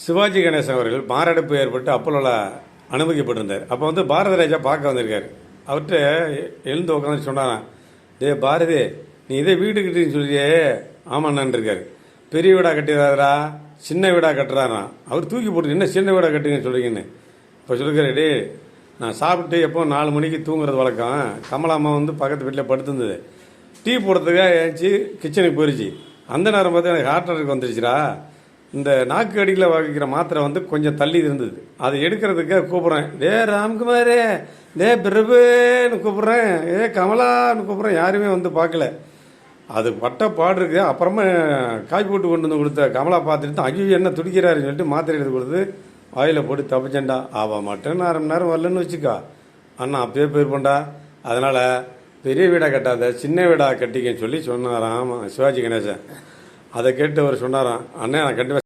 சிவாஜி கணேசன் அவர்கள் மாரடைப்பு ஏற்பட்டு அப்போலோவில் அனுமதிக்கப்பட்டிருந்தார். அப்போ வந்து பாரதி ராஜா பார்க்க வந்திருக்காரு. அவர்கிட்ட எழுந்து உட்காந்து சொன்னாரான், பாரதி, நீ இதே வீடு கட்டின்னு சொல்லியே. ஆமாண்ணான் இருக்காரு. பெரிய வீடாக கட்டிடுறாரா சின்ன வீடாக கட்டுறாரான். அவர் தூக்கி போட்டு என்ன சின்ன வீடாக கட்டுங்கன்னு சொல்கிறீங்கன்னு. இப்போ சொல்லிருக்காரு, நான் சாப்பிட்டு எப்போ 4 மணிக்கு தூங்குறது வழக்கம். கமலாம்மா வந்து பக்கத்து வீட்டில் படுத்துருந்தது. டீ போடுறதுக்காக ஏஞ்சி கிச்சனுக்கு போயிடுச்சு. அந்த நேரம் பார்த்து எனக்கு ஹார்ட் அட்டாக் வந்துருச்சுடா. இந்த நாக்கு அடியில் வைக்கிற மாத்திரை வந்து கொஞ்சம் தள்ளி இருந்தது. அதை எடுக்கிறதுக்காக கூப்பிட்றேன். ராம்குமாரே, பிரபுன்னு கூப்பிட்றேன், கமலான்னு கூப்பிட்றேன். யாருமே வந்து பார்க்கல. அது பட்ட பாடு இருக்கு. அப்புறமா காய் போட்டு கொண்டு வந்து கொடுத்த கமலா பார்த்துட்டு தான் ஐயோ என்ன துடிக்கிறாருன்னு சொல்லிட்டு மாத்திரை எடுத்து கொடுத்து வாயில் போட்டு தப்பிச்சேன்டா. அவள் மட்டும் 1/2 மணி நேரம் வரலன்னு வச்சுக்கா, அண்ணா அப்பயே போயிருப்பேன்டா. அதனால் பெரிய வீடாக கட்டாத சின்ன வீடாக கட்டிக்கன்னு சொல்லி சொன்னாராம் சிவாஜி கணேசன். அதை கேட்டு அவர் சொன்னாராம், அண்ணே நான் கண்டிப்பாக